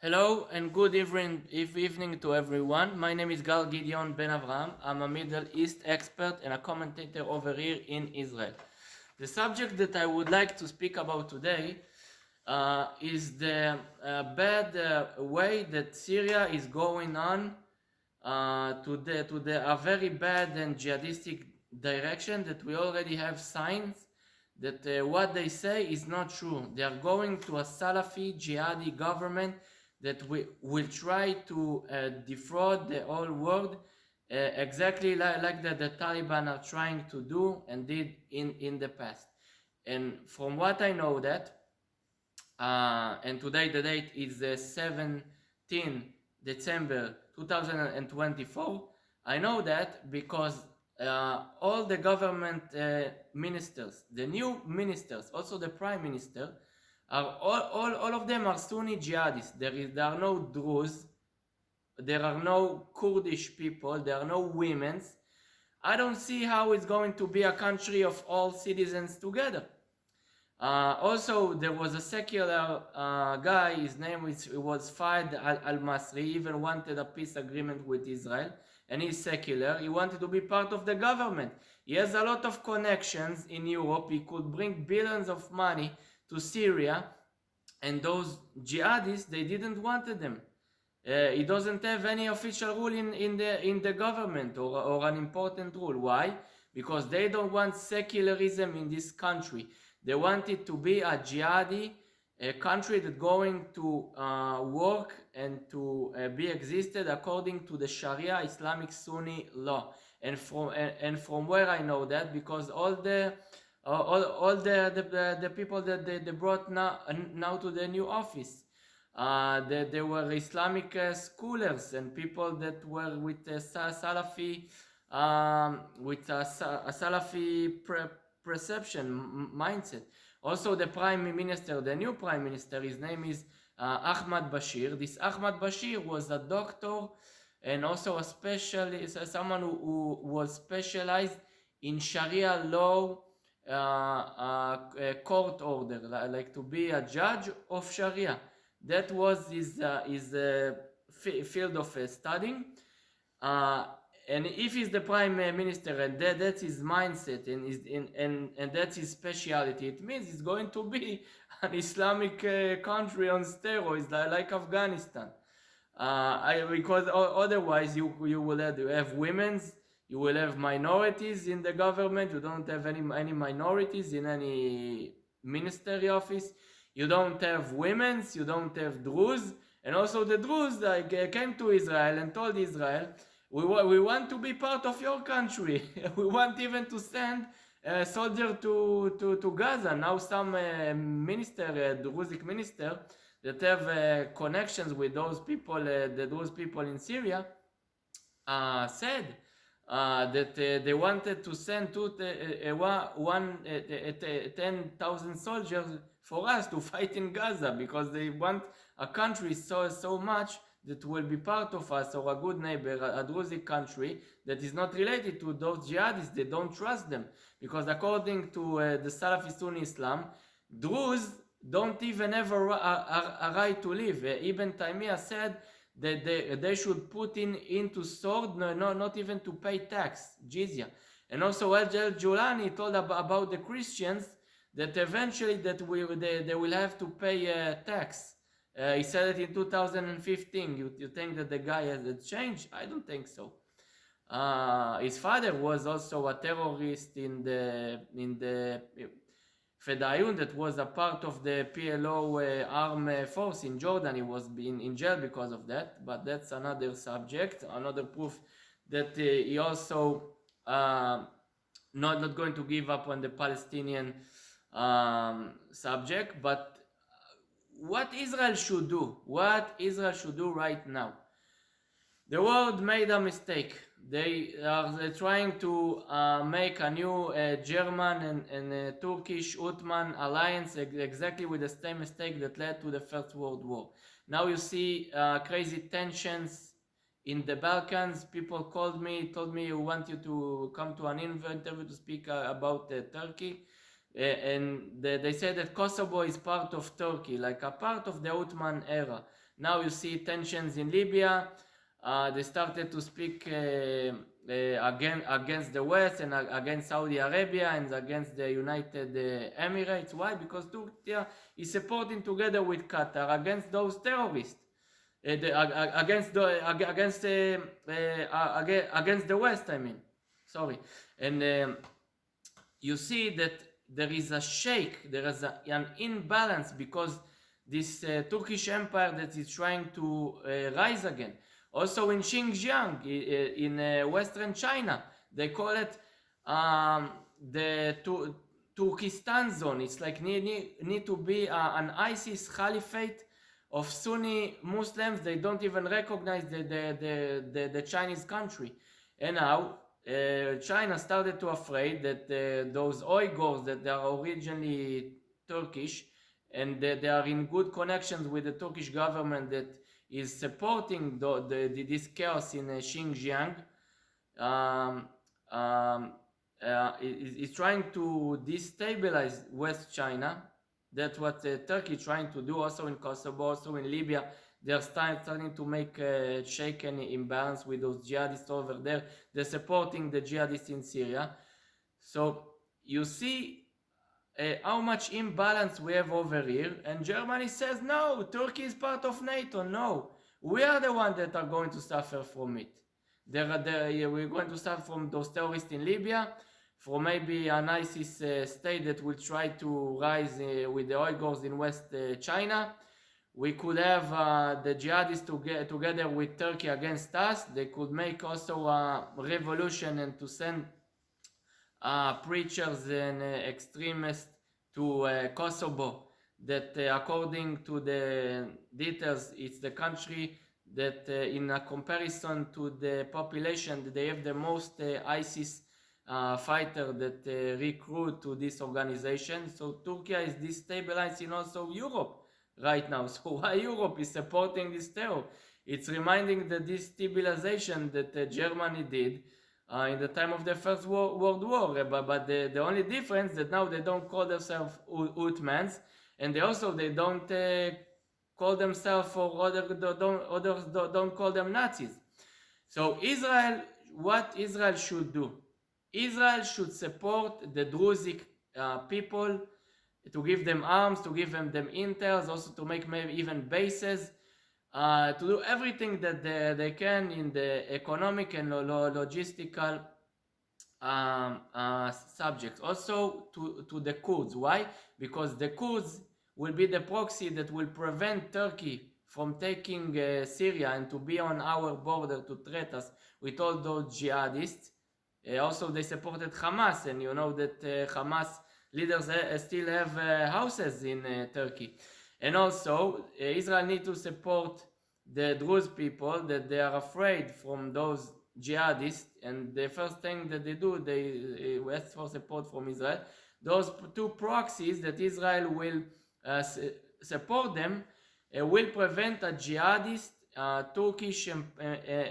Hello and good evening to everyone. My name is Gal Gideon Ben Avraham. I'm a Middle East expert and a commentator over here in Israel. The subject that I would like to speak about today is the bad way that Syria is going on to a very bad and jihadistic direction, that we already have signs that what they say is not true. They are going to a Salafi jihadi government that will try to defraud the whole world, exactly like the Taliban are trying to do and did in the past. And from what I know that, and today the date is 17 December 2024. I know that because all the government ministers, the new ministers, also the prime minister, are all of them are Sunni jihadists. There are no Druze, there are no Kurdish people, there are no women's. I don't see how it's going to be a country of all citizens together. Also, there was a secular guy, his name was Fayed al-Masri. He even wanted a peace agreement with Israel, and he's secular. He wanted to be part of the government. He has a lot of connections in Europe. He could bring billions of money to Syria, and those jihadists, they didn't want them. He doesn't have any official rule in the government, or an important rule. Why? Because they don't want secularism in this country. They want it to be a jihadi, a country that's going to work and to be existed according to the Sharia Islamic Sunni law. And from where I know that, because all the people that they brought now to the new office, there were Islamic scholars and people that were with a Salafi, a Salafi perception mindset. Also, the prime minister, the new prime minister, his name is Ahmad Bashir. This Ahmad Bashir was a doctor and also a specialist, someone who was specialized in Sharia law, court order, like to be a judge of Sharia. That was his field of studying. And if he's the prime minister and that's his mindset and that's his speciality, it means it's going to be an Islamic country on steroids, like Afghanistan. Because otherwise you will have women's, you will have minorities in the government. You don't have any minorities in any ministry office. You don't have women's, you don't have Druze. And also the Druze came to Israel and told Israel, we want to be part of your country. We want even to send a soldier to Gaza. Now some Druzic minister that have connections with those people, those people in Syria, said that they wanted to send 10,000 soldiers for us to fight in Gaza, because they want a country so much that will be part of us, or a good neighbor, a Druze country that is not related to those jihadists. They don't trust them, because according to the Salafi Sunni Islam, Druze don't even have a right to live. Ibn Taymiyyah said that they should put into sword, not even to pay tax, jizya. And also Al-Julani told about the Christians that eventually they will have to pay tax. He said it in 2015. You think that the guy has changed? I don't think so. His father was also a terrorist in the Fedayun, that was a part of the PLO armed force in Jordan. He was in jail because of that, but that's another subject, another proof that he also not going to give up on the Palestinian subject. But what Israel should do right now. The world made a mistake. They're trying to make a new German and Turkish Ottoman alliance, exactly with the same mistake that led to the First World War. Now you see crazy tensions in the Balkans. People told me, we want you to come to an interview to speak about Turkey. And they say that Kosovo is part of Turkey, like a part of the Ottoman era. Now you see tensions in Libya. They started to speak against the West and against Saudi Arabia and against the United Emirates. Why? Because Turkey is supporting together with Qatar against those terrorists. Against the West, I mean. Sorry. And you see that there is a shake, there is an imbalance because this Turkish empire that is trying to rise again. Also in Xinjiang, in western China, they call it the Turkestan zone. It's like need to be an ISIS caliphate of Sunni Muslims. They don't even recognize the Chinese country. And now China started to afraid that those Uyghurs that they are originally Turkish and they are in good connections with the Turkish government that is supporting this chaos in Xinjiang, is trying to destabilize West China. That's what Turkey is trying to do also in Kosovo, also in Libya. They're starting to make a shaken imbalance with those jihadists over there. They're supporting the jihadists in Syria. So you see how much imbalance we have over here. And Germany says, no, Turkey is part of NATO. No, we are the ones that are going to suffer from it. We're going to suffer from those terrorists in Libya, from maybe an ISIS state that will try to rise with the Uyghurs in West China. We could have the jihadists together with Turkey against us. They could make also a revolution and to send preachers and extremists to Kosovo. That according to the details, it's the country that in a comparison to the population, they have the most ISIS fighter that recruit to this organization. So Turkey is destabilizing also Europe right now. So why Europe is supporting this terror? It's reminding the destabilization that Germany did in the time of the First World War. But the only difference that now they don't call themselves Ottomans, and they don't call themselves, or others don't call them Nazis. So Israel, what Israel should do? Israel should support the Druze people, to give them arms, to give them intels, also to make maybe even bases, to do everything that they can in the economic and logistical subjects. Also to the Kurds. Why? Because the Kurds will be the proxy that will prevent Turkey from taking Syria and to be on our border to threat us with all those jihadists. Also they supported Hamas, and you know that Hamas leaders still have houses in Turkey. And also Israel needs to support the Druze people, that they are afraid from those jihadists, and the first thing that they do, they ask for support from Israel. Those two proxies that Israel will support them will prevent a jihadist Turkish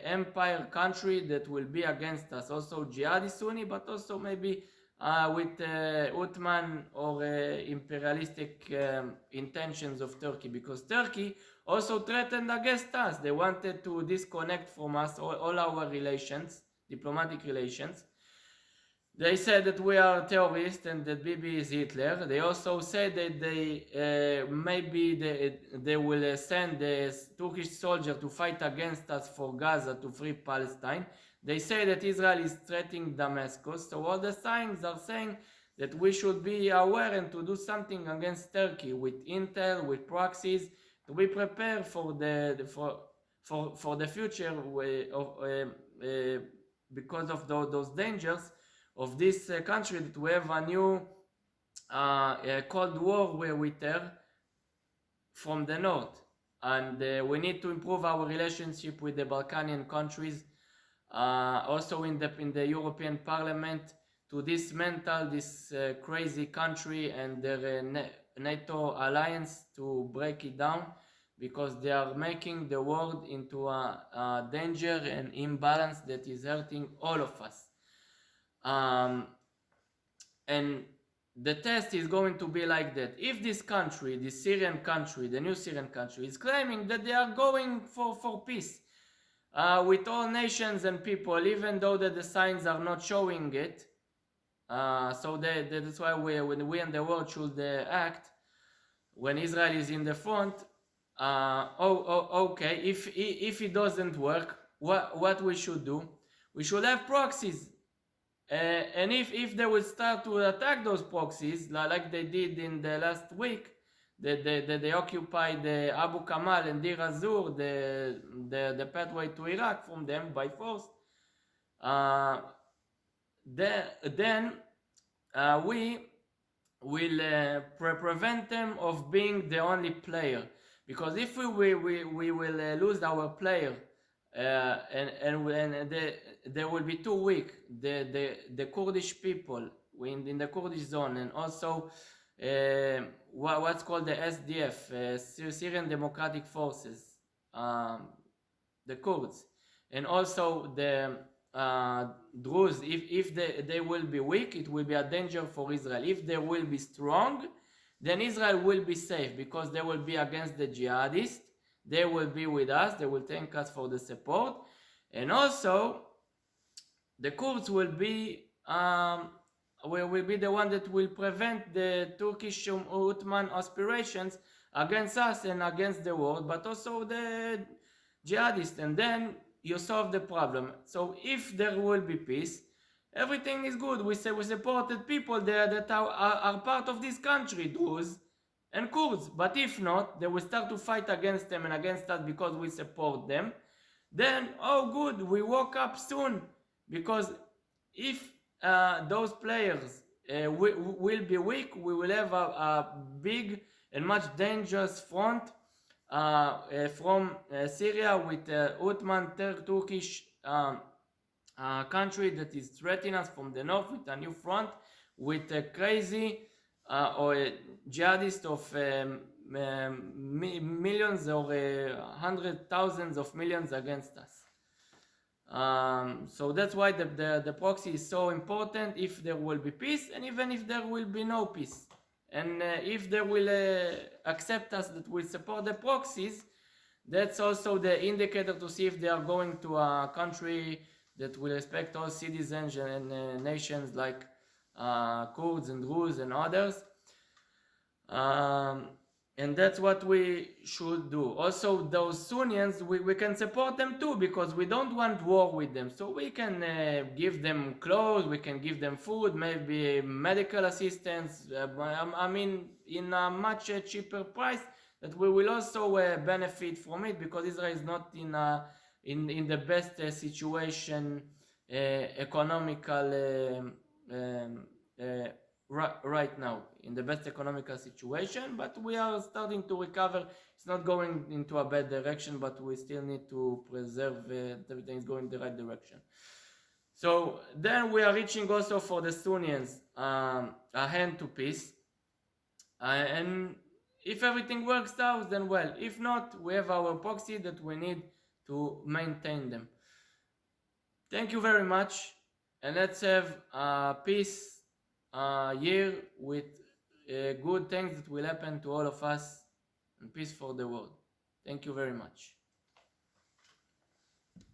empire country that will be against us. Also jihadi Sunni, but also maybe with Ottoman or imperialistic intentions of Turkey, because Turkey also threatened against us. They wanted to disconnect from us all our relations, diplomatic relations. They said that we are terrorists and that Bibi is Hitler. They also said that they will send a Turkish soldier to fight against us for Gaza to free Palestine. They say that Israel is threatening Damascus. So all the signs are saying that we should be aware and to do something against Turkey with intel, with proxies, to be prepared for the future because of those dangers of this country, that we have a new Cold War with her from the north, and we need to improve our relationship with the Balkanian countries, also in the European Parliament, to dismantle this crazy country and their NATO alliance, to break it down, because they are making the world into a danger and imbalance that is hurting all of us. And the test is going to be like that. If this country, the Syrian country, the new Syrian country, is claiming that they are going for peace with all nations and people, even though that the signs are not showing it, so that's why when we and the world should act when Israel is in the front. Okay, if it doesn't work, what we should do? We should have proxies. And if they will start to attack those proxies, like they did in the last week, they occupied Abu Kamal and Dir Azur, the pathway to Iraq from them by force, then we will prevent them of being the only player. Because if we will lose our player, and they will be too weak, the Kurdish people in the Kurdish zone, and also what's called the SDF, Syrian Democratic Forces, the Kurds, and also the Druze. If they will be weak, it will be a danger for Israel. If they will be strong, then Israel will be safe, because they will be against the jihadists. They will be with us. They will thank us for the support. And also, the Kurds will be the one that will prevent the Turkish Ottoman aspirations against us and against the world, but also the jihadists. And then you solve the problem. So if there will be peace, everything is good. We supported people there that are part of this country, Druze and Kurds. But if not, they will start to fight against them and against us because we support them. Then, oh good, we woke up soon. Because if those players will be weak, we will have a big and much dangerous front from Syria with Ottoman Turkish country that is threatening us from the north with a new front, with a crazy or jihadist of millions or hundred thousands of millions against us. So that's why the proxy is so important, if there will be peace, and even if there will be no peace. And if they will accept us that we support the proxies, that's also the indicator to see if they are going to a country that will respect all citizens and nations like Kurds and Druze and others. And that's what we should do. Also, those Sunnians, we can support them too, because we don't want war with them. So we can give them clothes, we can give them food, maybe medical assistance, I mean, in a much cheaper price, that we will also benefit from it, because Israel is not in the best situation, economical, right now, in the best economical situation, but we are starting to recover. It's not going into a bad direction, but we still need to preserve everything is going in the right direction. So then we are reaching also for the Sunnians a hand to peace, and if everything works out, then well. If not, we have our proxy that we need to maintain them. Thank you very much, and let's have peace year with good things that will happen to all of us, and peace for the world. Thank you very much.